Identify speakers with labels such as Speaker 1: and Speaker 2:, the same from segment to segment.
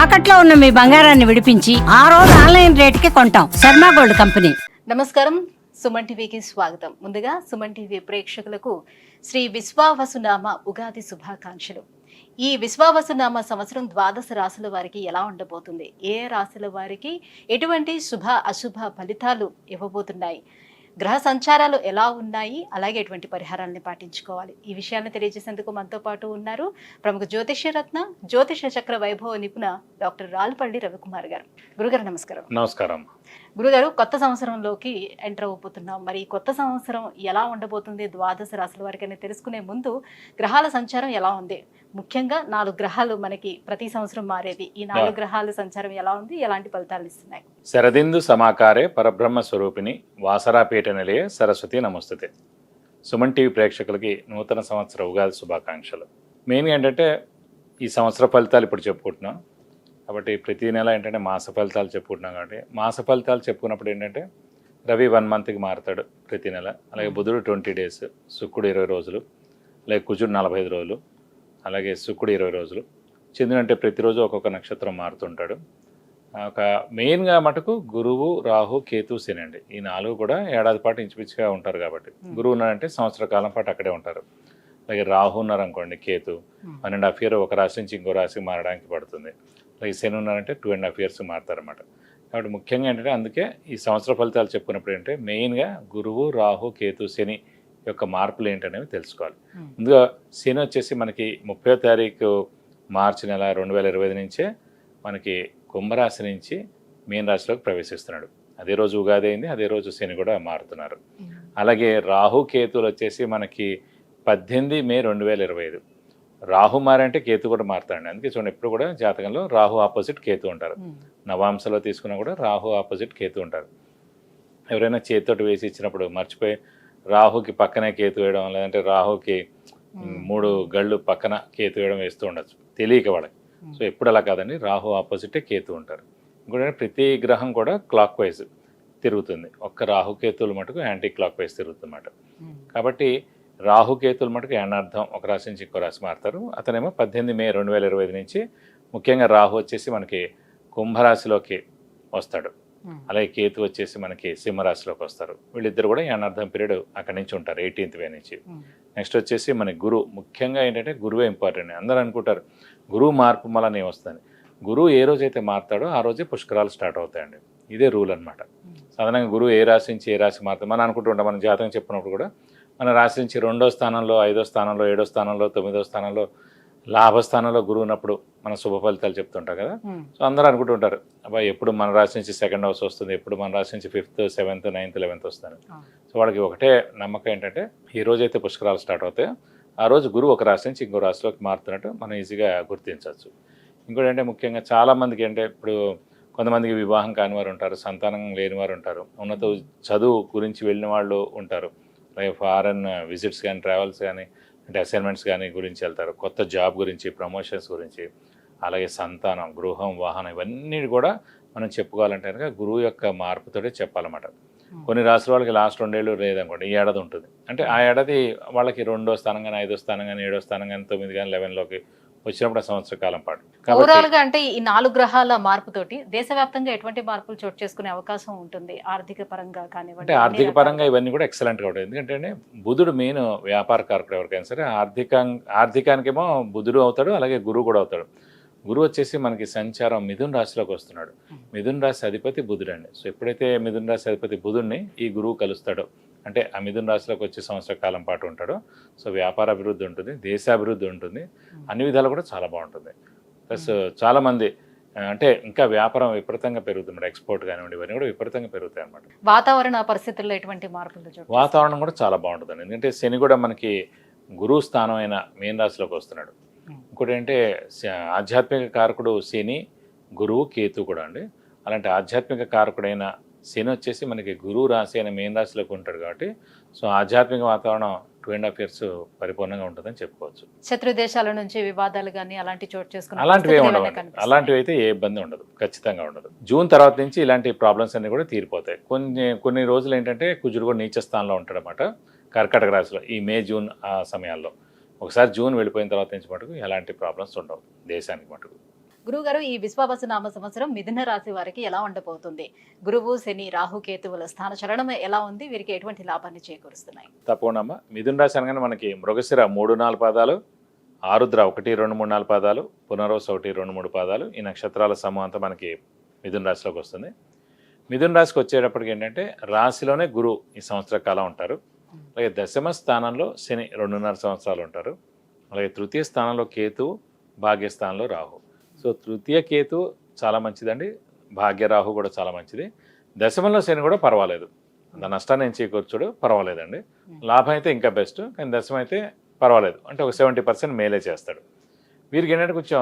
Speaker 1: తాకట్లో ఉన్న మీ బంగారాన్ని విడిపించి ఆ రోజు ఆన్లైన్ రేటుకి కొంటాం. Sharma gold company.
Speaker 2: నమస్కారం, సుమన్ టీవీకి స్వాగతం. ముందుగా సుమన్ టీవీ ప్రేక్షకులకు శ్రీ విశ్వావసునామ ఉగాది శుభాకాంక్షలు. ఈ విశ్వావసునామ సంవత్సరం ద్వాదశ రాశుల వారికి ఎలా ఉండబోతుంది, ఏ రాశుల వారికి ఎటువంటి శుభ అశుభ ఫలితాలు ఇవ్వబోతున్నాయి, గ్రహ సంచారాలు ఎలా ఉన్నాయి, అలాగే ఎటువంటి పరిహారాలను పాటించుకోవాలి, ఈ విషయాన్ని తెలియజేసేందుకు మనతో పాటు ఉన్నారు ప్రముఖ జ్యోతిష్య రత్న జ్యోతిష చక్ర వైభవ నిపుణ డాక్టర్ రాల్పల్లి రవికుమార్ గారు. గురుగారు నమస్కారం.
Speaker 3: నమస్కారం.
Speaker 2: గురుగారు, కొత్త సంవత్సరంలోకి ఎంటర్ అయిపోతున్నాం. మరి కొత్త సంవత్సరం ఎలా ఉండబోతుంది ద్వాదశ రాశుల వారికి అని తెలుసుకునే ముందు గ్రహాల సంచారం ఎలా ఉంది, ముఖ్యంగా 4 గ్రహాలు మనకి ప్రతి సంవత్సరం మారేది, ఈ 4 గ్రహాల సంచారం ఎలా ఉంది, ఎలాంటి ఫలితాలు ఇస్తున్నాయి?
Speaker 3: శరదిందు సమాకారే పరబ్రహ్మ స్వరూపిణి వాసరాపీఠ నిలయ సరస్వతి నమస్తుతే. సుమన్ టీవీ ప్రేక్షకులకి నూతన సంవత్సర ఉగాది శుభాకాంక్షలు. మెయిన్గా ఏంటంటే ఈ సంవత్సర ఫలితాలు ఇప్పుడు చెప్పుకుంటున్నాం కాబట్టి ప్రతి నెల ఏంటంటే మాస ఫలితాలు చెప్పుకుంటున్నాం కాబట్టి మాస ఫలితాలు చెప్పుకున్నప్పుడు ఏంటంటే రవి 1 మంత్కి మారుతాడు ప్రతి నెల, అలాగే బుధుడు 20 డేస్, శుక్రుడు 20 రోజులు, అలాగే కుజుడు 45 రోజులు, అలాగే శుక్రుడు 20 రోజులు, చంద్రుడు అంటే ప్రతిరోజు ఒక్కొక్క నక్షత్రం మారుతుంటాడు. ఒక మెయిన్గా మటుకు గురువు, రాహు, కేతు, శని అండి. ఈ 4 కూడా ఏడాది పాటు ఇంచుమించుగా ఉంటారు కాబట్టి గురువు ఉన్నారంటే సంవత్సర కాలం పాటు అక్కడే ఉంటారు. అలాగే రాహు ఉన్నారనుకోండి, కేతు 1.5 ఇయర్ ఒక రాశి నుంచి ఇంకో రాశికి మారడానికి పడుతుంది. అలాగే శని ఉన్నారంటే 2.5 ఇయర్స్ మారుతారన్నమాట. కాబట్టి ముఖ్యంగా ఏంటంటే అందుకే ఈ సంవత్సర ఫలితాలు చెప్పుకున్నప్పుడు ఏంటంటే మెయిన్గా గురువు, రాహు, కేతు, శని యొక్క మార్పులు ఏంటనేవి తెలుసుకోవాలి. ముందుగా శని వచ్చేసి మనకి 30వ తారీఖు మార్చి నెల 2025 నుంచే మనకి కుంభరాశి నుంచి మీన రాశిలోకి ప్రవేశిస్తున్నాడు. అదే రోజు ఉగాది అయింది, అదే రోజు శని కూడా మారుతున్నారు. అలాగే రాహు, కేతువులు వచ్చేసి మనకి 18 మే 2025. రాహు మారంటే కేతు కూడా మారుతాడండి. అందుకే చూడండి ఎప్పుడు కూడా జాతకంలో రాహు ఆపోజిట్ కేతు ఉంటారు. నవాంశలో తీసుకున్నా కూడా రాహు ఆపోజిట్ కేతు ఉంటారు. ఎవరైనా చేతితోటి వేసి ఇచ్చినప్పుడు మర్చిపోయి రాహుకి పక్కనే కేతు వేయడం, లేదంటే రాహుకి 3 గళ్ళు పక్కన కేతు వేయడం వేస్తూ ఉండొచ్చు తెలియక వాళ్ళకి. సో ఎప్పుడు అలా కాదండి, రాహు ఆపోజిటే కేతు ఉంటారు. ఇంకోటి ప్రతి గ్రహం కూడా క్లాక్ వైజ్ తిరుగుతుంది, ఒక్క రాహుకేతువులు మటుకు యాంటీ క్లాక్ వైజ్ తిరుగుతుందన్నమాట. కాబట్టి రాహుకేతువులు మటుకు ఏనార్థం ఒక రాశి నుంచి ఇంకో రాశి మారుతారు. అతనేమో 18 మే 2025 నుంచి ముఖ్యంగా రాహు వచ్చేసి మనకి కుంభరాశిలోకి వస్తాడు, అలాగే కేతు వచ్చేసి మనకి సింహరాశిలోకి వస్తారు. వీళ్ళిద్దరు కూడా ఏనార్థం పీరియడ్ అక్కడి నుంచి ఉంటారు 18th మే నుంచి. నెక్స్ట్ వచ్చేసి మన గురువు, ముఖ్యంగా ఏంటంటే గురువే ఇంపార్టెంట్. అందరూ అనుకుంటారు గురువు మార్పు వల్ల ఏమొస్తుంది. గురువు ఏ రోజైతే మారుతాడో ఆ రోజే పుష్కరాలు స్టార్ట్ అవుతాయండి. ఇదే రూల్ అనమాట. సాధారణంగా గురువు ఏ రాశి నుంచి ఏ రాశి మారుతాం మనం అనుకుంటుంటాం. మన జాతకం చెప్పినప్పుడు కూడా మన రాశి నుంచి 2వ స్థానంలో, 5వ స్థానంలో, 7వ స్థానంలో, 9వ స్థానంలో, లాభస్థానంలో గురువు ఉన్నప్పుడు మన శుభ ఫలితాలు చెప్తుంటాం కదా. సో అందరూ అనుకుంటుంటారు అబ్బాయి ఎప్పుడు మన రాశి నుంచి 2nd హౌస్ వస్తుంది, ఎప్పుడు మన రాశి నుంచి 5th, 7th, 9th, 11th వస్తాను. సో వాళ్ళకి ఒకటే నమ్మకం ఏంటంటే ఈ రోజైతే పుష్కరాలు స్టార్ట్ అవుతాయో ఆ రోజు గురువు ఒక రాశి నుంచి ఇంకో రాశిలోకి మారుతున్నట్టు మనం ఈజీగా గుర్తించవచ్చు. ఇంకోటి అంటే ముఖ్యంగా చాలామందికి అంటే ఇప్పుడు కొంతమందికి వివాహం కాని వారు ఉంటారు, సంతానం లేని వారు ఉంటారు, ఉన్నత చదువు గురించి వెళ్ళిన వాళ్ళు ఉంటారు, అలాగే ఫారెన్ విజిట్స్ కానీ, ట్రావెల్స్ కానీ, అంటే అసైన్మెంట్స్ కానీ గురించి వెళ్తారు, కొత్త జాబ్ గురించి, ప్రమోషన్స్ గురించి, అలాగే సంతానం, గృహం, వాహనం ఇవన్నీ కూడా మనం చెప్పుకోవాలంటే కనుక గురువు యొక్క మార్పుతోటే చెప్పాలన్నమాట. కొన్ని రాశుల వాళ్ళకి లాస్ట్ 2 ఏళ్ళు లేదనుకోండి, ఈ ఏడాది ఉంటుంది. అంటే ఆ ఏడాది వాళ్ళకి 2వ స్థానం కానీ, 5వ స్థానం కానీ, 7వ స్థానం కానీ, 9 కానీ, 11లోకి వచ్చినప్పుడు ఆ సంవత్సర కాలం పాటు.
Speaker 2: ఓవరాల్ గా అంటే ఈ 4 గ్రహాల మార్పుతోటి దేశవ్యాప్తంగా ఎటువంటి మార్పులు చోటు చేసుకునే అవకాశం ఉంటుంది, ఆర్థిక పరంగా కానివ్వండి?
Speaker 3: అంటే ఆర్థిక పరంగా ఇవన్నీ కూడా ఎక్సలెంట్గా ఉంటుంది. ఎందుకంటే బుధుడు మెయిన్ వ్యాపార కారకుడు ఎవరికైనా సరే. ఆర్థికానికేమో బుధుడు అవుతాడు, అలాగే గురువు కూడా అవుతాడు. గురువు వచ్చేసి మనకి సంచారం మిథున రాశిలోకి వస్తున్నాడు. మిథున రాశి అధిపతి బుధుడు అండి. సో ఎప్పుడైతే మిథున రాశి అధిపతి బుధుడిని ఈ గురువు కలుస్తాడో, అంటే ఆ మిథున రాశిలోకి వచ్చే సంవత్సర కాలం పాటు ఉంటాడు. సో వ్యాపార అభివృద్ధి ఉంటుంది, దేశాభివృద్ధి ఉంటుంది, అన్ని విధాలు కూడా చాలా బాగుంటుంది. ప్లస్ చాలామంది అంటే ఇంకా వ్యాపారం విపరీతంగా పెరుగుతుంది, ఎక్స్పోర్ట్ కానివ్వండి ఇవన్నీ కూడా విపరీతంగా పెరుగుతాయి అన్నమాట.
Speaker 2: వాతావరణ పరిస్థితుల్లో ఎటువంటి మార్పులు?
Speaker 3: వాతావరణం కూడా చాలా బాగుంటుందండి. ఎందుకంటే శని కూడా మనకి గురువు స్థానం అయిన మీన రాశిలోకి వస్తున్నాడు. ఇంకోటి ఏంటంటే ఆధ్యాత్మిక కారకుడు శని, గురువు, కేతు కూడా అండి. అలాంటి ఆధ్యాత్మిక కారకుడైన శని వచ్చేసి మనకి గురువు రాశి అయిన మీన రాశిలోకి ఉంటాడు కాబట్టి సో ఆధ్యాత్మిక వాతావరణం 2.5 years పరిపూర్ణంగా ఉంటుందని చెప్పుకోవచ్చు.
Speaker 2: శత్రు దేశాల నుంచి వివాదాలు కానీ అలాంటి చోటు చేసుకుని
Speaker 3: అలాంటివి ఉండవు. అలాంటివి అయితే ఏ ఇబ్బంది ఉండదు, ఖచ్చితంగా ఉండదు. జూన్ తర్వాత నుంచి ఇలాంటి ప్రాబ్లమ్స్ అన్ని కూడా తీరిపోతాయి. కొన్ని రోజులు ఏంటంటే కుజుడు కూడా నీచ స్థానంలో ఉంటాడనమాట కర్కాటక రాశిలో ఈ మే, జూన్ ఆ సమయాల్లో. ఒకసారి జూన్ వెళ్ళిపోయిన తర్వాత నుంచి మటుకు ఎలాంటి ప్రాబ్లమ్స్ ఉండవు దేశానికి మటుకు.
Speaker 2: గురువు గారు, ఈ విశ్వావసు నామ సంవత్సరం మిథున రాశి వారికి ఎలా ఉండబోతుంది? గురువు, శని, రాహు, కేతువుల స్థాన చలనం ఎలా ఉంది? వీరికి ఎటువంటి లాభాన్ని చేకూరుస్తున్నాయి?
Speaker 3: తప్పకుండా అమ్మ. మిథున రాశి అనగానే మనకి మృగశిర 3-4 పాదాలు, ఆరుద్ర 1-2-3-4 పాదాలు, పునర్వసు 1-2-3 పాదాలు, ఈ నక్షత్రాల సమూహం అంతా మనకి మిథున రాశిలోకి వస్తుంది. మిథున రాశికి వచ్చేటప్పటికి ఏంటంటే రాశిలోనే గురువు ఈ సంవత్సర కాలం ఉంటారు. అలాగే దశమ స్థానంలో శని 2.5 సంవత్సరాలు ఉంటారు. అలాగే తృతీయ స్థానంలో కేతు, భాగ్యస్థానంలో రాహు. సో తృతీయ కేతు చాలా మంచిదండి, భాగ్యరాహు కూడా చాలా మంచిది. దశమంలో శని కూడా పర్వాలేదు, దాని నష్టాన్ని ఏం చేకూర్చుడు పర్వాలేదండి. లాభం అయితే ఇంకా బెస్ట్, కానీ దశమం అయితే పర్వాలేదు, అంటే ఒక 70% మేలే చేస్తాడు. వీరికి ఏంటంటే కొంచెం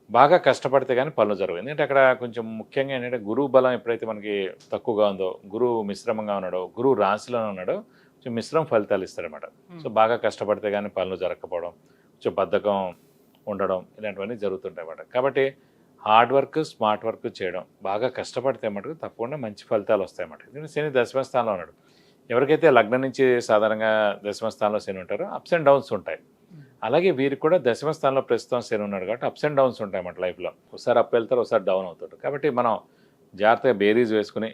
Speaker 3: బాగా కష్టపడితే కానీ పనులు జరగవు. ఎందుకంటే అక్కడ కొంచెం ముఖ్యంగా ఏంటంటే గురువు బలం ఎప్పుడైతే మనకి తక్కువగా ఉందో, గురువు మిశ్రమంగా ఉన్నాడో, గురువు రాశిలోనే ఉన్నాడో కొంచెం మిశ్రమ ఫలితాలు ఇస్తారన్నమాట. సో బాగా కష్టపడితే కానీ పనులు జరగకపోవడం, కొంచెం బద్ధకం ఉండడం, ఇలాంటివన్నీ జరుగుతుంటాయి అన్నమాట. కాబట్టి హార్డ్ వర్క్, స్మార్ట్ వర్క్ చేయడం, బాగా కష్టపడితే మటుకు తప్పకుండా మంచి ఫలితాలు వస్తాయన్నమాట. ఎందుకంటే శని దశమ స్థానంలో ఉన్నాడు. ఎవరికైతే లగ్నం నుంచి సాధారణంగా దశమ స్థానంలో శని ఉంటారో అప్స్ అండ్ డౌన్స్ ఉంటాయి. అలాగే వీరికి కూడా దశమ స్థానంలో ప్రస్తుతం శని ఉన్నాడు కాబట్టి అప్స్ అండ్ డౌన్స్ ఉంటాయి అన్నమాట లైఫ్లో. ఒకసారి అప్ వెళ్తారు, ఒకసారి డౌన్ అవుతాడు. కాబట్టి మనం జాగ్రత్తగా బేరీజ్ వేసుకుని,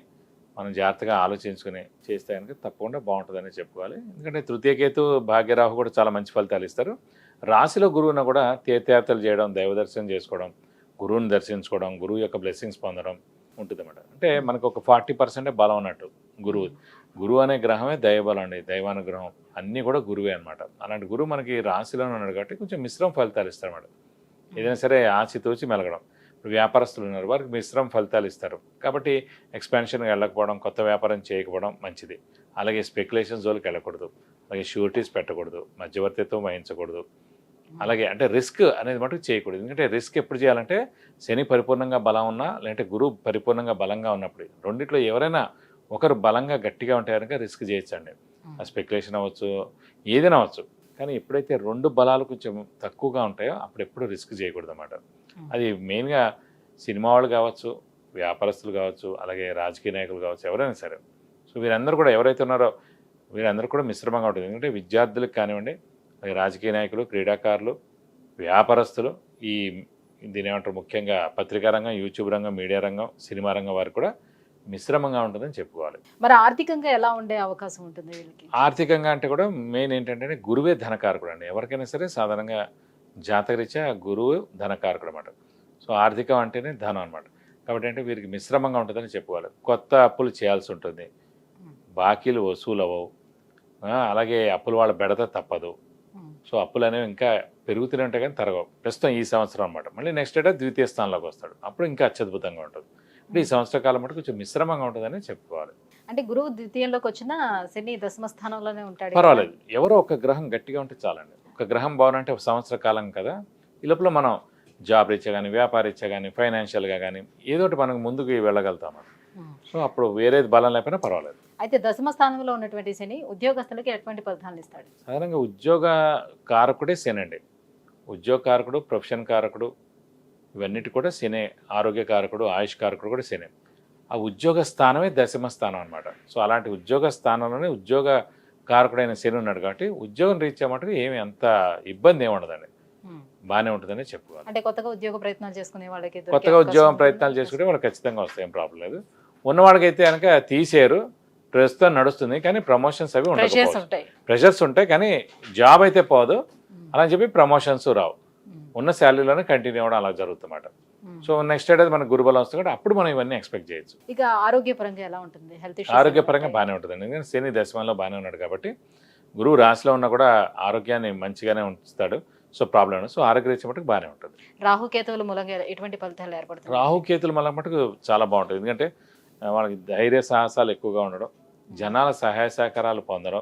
Speaker 3: మనం జాగ్రత్తగా ఆలోచించుకుని చేస్తే కనుక తప్పకుండా బాగుంటుందని చెప్పుకోవాలి. ఎందుకంటే తృతీయకేతు, భాగ్యరాహు కూడా చాలా మంచి ఫలితాలు ఇస్తారు. రాశిలో గురువును కూడా తీర్థయాత్రలు చేయడం, దైవ దర్శనం చేసుకోవడం, గురువుని దర్శించుకోవడం, గురువు యొక్క బ్లెస్సింగ్స్ పొందడం ఉంటుంది అన్నమాట. అంటే మనకు ఒక 40% బలం అన్నట్టు గురువు. గురువు అనే గ్రహమే దైవబలం అండి, దైవానుగ్రహం అన్నీ కూడా గురువే అనమాట. అలాంటి గురువు మనకి రాశిలోనే ఉన్నాడు కాబట్టి కొంచెం మిశ్రమ ఫలితాలు ఇస్తారన్నమాట. ఏదైనా సరే ఆచితూచి మెలగడం. ఇప్పుడు వ్యాపారస్తులు ఉన్నారు, వారికి మిశ్రమ ఫలితాలు ఇస్తారు. కాబట్టి ఎక్స్పాన్షన్గా వెళ్ళకపోవడం, కొత్త వ్యాపారం చేయకపోవడం మంచిది. అలాగే స్పెక్యులేషన్ జోలికి వెళ్ళకూడదు, అలాగే షూరిటీస్ పెట్టకూడదు, మధ్యవర్తిత్వం వహించకూడదు. అలాగే అంటే రిస్క్ అనేది మటుకు చేయకూడదు. ఎందుకంటే రిస్క్ ఎప్పుడు చేయాలంటే శని పరిపూర్ణంగా బలం ఉన్నా, లేదంటే గురువు పరిపూర్ణంగా బలంగా ఉన్నప్పుడు, రెండిట్లో ఎవరైనా ఒకరు బలంగా గట్టిగా ఉంటే కనుక రిస్క్ చేయొచ్చండి. ఆ స్పెక్యులేషన్ అవ్వచ్చు, ఏదైనా అవ్వచ్చు. కానీ ఎప్పుడైతే రెండు బలాలు కొంచెం తక్కువగా ఉంటాయో అప్పుడు ఎప్పుడు రిస్క్ చేయకూడదు అన్నమాట. అది మెయిన్గా సినిమా వాళ్ళు కావచ్చు, వ్యాపారస్తులు కావచ్చు, అలాగే రాజకీయ నాయకులు కావచ్చు, ఎవరైనా సరే. సో వీరందరూ కూడా ఎవరైతే ఉన్నారో వీరందరూ కూడా మిశ్రమంగా ఉంటుంది. ఎందుకంటే విద్యార్థులకు కానివ్వండి, అలాగే రాజకీయ నాయకులు, క్రీడాకారులు, వ్యాపారస్తులు, దీని ఏమంటారు ముఖ్యంగా పత్రికా రంగం, యూట్యూబ్ రంగం, మీడియా రంగం, సినిమా రంగం వారికి కూడా మిశ్రమంగా ఉంటుందని చెప్పుకోవాలి.
Speaker 2: మరి ఆర్థికంగా ఎలా ఉండే అవకాశం ఉంటుంది వీళ్ళకి?
Speaker 3: ఆర్థికంగా అంటే కూడా మెయిన్ ఏంటంటే గురువే ధనకారకుడు అండి. ఎవరికైనా సరే సాధారణంగా జాతకరీత్యా గురువు ధనకారకుడు అనమాట. సో ఆర్థికం అంటేనే ధనం అనమాట. కాబట్టి అంటే వీరికి మిశ్రమంగా ఉంటుందని చెప్పుకోవాలి. కొత్త అప్పులు చేయాల్సి ఉంటుంది, బాకీలు వసూలు అవ్వవు, అలాగే అప్పులు వాళ్ళ బెడత తప్పదు. సో అప్పులు అనేవి ఇంకా పెరుగుతూనే ఉంటాయి కానీ తరగవు. ప్రస్తుతం ఈ సంవత్సరం అనమాట. మళ్ళీ నెక్స్ట్ ఏటా ద్వితీయ స్థానంలోకి వస్తాడు, అప్పుడు ఇంకా అత్యద్భుతంగా ఉంటుంది. అంటే ఈ సంవత్సర కాలం మటు కొంచెం మిశ్రమంగా ఉంటుందని చెప్పుకోవాలి.
Speaker 2: అంటే గురువు ద్వితీయంలోకి వచ్చిన శని దశమ స్థానంలోనే ఉంటాడు,
Speaker 3: పర్వాలేదు. ఎవరో ఒక గ్రహం గట్టిగా ఉంటే చాలండి. ఒక గ్రహం బాగుంటే ఒక సంవత్సర కాలం కదా, ఈ లోపల మనం జాబ్ రీత్యా కానీ, వ్యాపార రీత్యా కానీ, ఫైనాన్షియల్గా కానీ ఏదో ఒకటి మనకు ముందుకు వెళ్ళగలుగుతాం. సో అప్పుడు వేరేది బలం లేకపోయినా పర్వాలేదు.
Speaker 2: అయితే దశమ స్థానంలో ఉన్నటువంటి శని ఉద్యోగస్తులకి ఎటువంటి ఫలితాలు ఇస్తాడు?
Speaker 3: సాధారణంగా ఉద్యోగ కారకుడే శని అండి. ఉద్యోగ కారకుడు, ప్రొఫెషన్ కారకుడు, ఇవన్నిటి కూడా శని. ఆరోగ్య కారకుడు, ఆయుష్ కారకుడు కూడా శని. ఆ ఉద్యోగ స్థానమే దశమ స్థానం అనమాట. సో అలాంటి ఉద్యోగ స్థానంలోనే ఉద్యోగ కారకుడైన శని ఉన్నాడు కాబట్టి ఉద్యోగం రీత్యా మటుకు ఏమి అంత ఇబ్బంది ఏమి ఉండదండి, బాగానే ఉంటుందని చెప్పుకోవాలి.
Speaker 2: అంటే కొత్తగా ఉద్యోగ ప్రయత్నాలు చేసుకునే వాళ్ళకి,
Speaker 3: కొత్తగా ఉద్యోగం ప్రయత్నాలు చేసుకుంటే వాళ్ళకి ఖచ్చితంగా వస్తాయి, ఏం ప్రాబ్లం లేదు. ఉన్నవాడికైతే కనుక తీసేయరు, ప్రస్తుతం నడుస్తుంది కానీ ప్రమోషన్స్ అవి ఉండవు, ప్రెషర్స్ ఉంటాయి కానీ జాబ్ అయితే పోదు. అలా చెప్పి ప్రమోషన్స్ రావు, ఉన్న శాలరీలోనే కంటిన్యూ అవ్వడం అలా జరుగుతుందన్నమాట. సో నెక్స్ట్ ఏడాది మనకు గురుబలం వస్తుంది కాబట్టి అప్పుడు మనం ఇవన్నీ ఎక్స్పెక్ట్ చేయొచ్చు.
Speaker 2: ఇక ఆరోగ్యపరంగా ఎలా ఉంటుంది? హెల్త్ ఇష్యూస్
Speaker 3: ఆరోగ్యపరంగా బాగానే ఉంటుంది. ఎందుకంటే శని దశమంలో బాగానే ఉన్నాడు కాబట్టి గురువు రాశిలో ఉన్నా కూడా ఆరోగ్యాన్ని మంచిగానే ఉంచుతాడు. సో ప్రాబ్లం ఉండదు. సో ఆరోగ్యరీత్యా మటుకు బాగానే ఉంటుంది.
Speaker 2: రాహుకేతువుల మూలంగా ఎటువంటి ఫలితాలు ఏర్పడుతుంది?
Speaker 3: రాహుకేతుల మూలంగా మటుకు చాలా బాగుంటుంది. ఎందుకంటే వాళ్ళకి ధైర్య సాహసాలు ఎక్కువగా ఉండడం, జనాల సహాయ సహకారాలు పొందడం.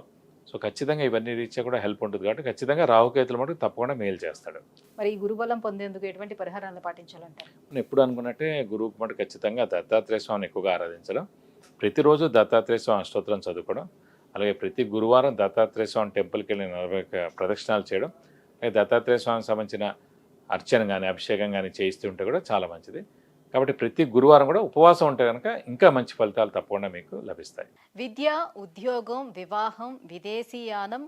Speaker 3: సో ఖచ్చితంగా ఇవన్నీ రీత్యా కూడా హెల్ప్ ఉంటుంది కాబట్టి ఖచ్చితంగా రాహుకేతుల మటుకు తప్పకుండా మేలు చేస్తాడు.
Speaker 2: మరి ఈ గురుబలం పొందేందుకు ఎటువంటి పరిహారాలను పాటించాలంటారు?
Speaker 3: నేను ఎప్పుడు అనుకున్నట్టే గురువుకి మటుకు ఖచ్చితంగా దత్తాత్రేయ స్వామిని ఎక్కువగా ఆరాధించడం, ప్రతిరోజు దత్తాత్రేయ స్వామి అష్టోత్తరం చదువుకోవడం, అలాగే ప్రతి గురువారం దత్తాత్రేయ స్వామి టెంపుల్కి వెళ్ళి 40 ప్రదక్షిణాలు చేయడం, అలాగే దత్తాత్రేయ స్వామికి సంబంధించిన అర్చన కానీ అభిషేకం కానీ చేయిస్తుంటే కూడా చాలా మంచిది. కాబట్టి ప్రతి గురువారం కూడా ఉపవాసం ఉంటే కనుక ఇంకా మంచి ఫలితాలు తప్పకుండా మీకు లభిస్తాయి.
Speaker 2: విద్య, ఉద్యోగం, వివాహం, విదేశీయానం,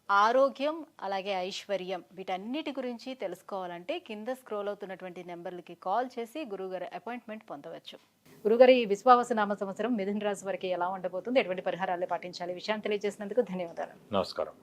Speaker 2: ఆరోగ్యం అలాగే ఐశ్వర్యం వీటన్నిటి గురించి తెలుసుకోవాలంటే కింద స్క్రోల్ అవుతున్నటువంటి నెంబర్లకి కాల్ చేసి గురువుగారి అపాయింట్మెంట్ పొందవచ్చు. గురుగారు, ఈ విశ్వావసు నామ సంవత్సరం మిథున రాశి వారికి ఎలా ఉండబోతుంది, ఎటువంటి పరిహారాలు పాటించాలి, విషయాన్ని తెలియజేసినందుకు ధన్యవాదాలు.
Speaker 3: నమస్కారం.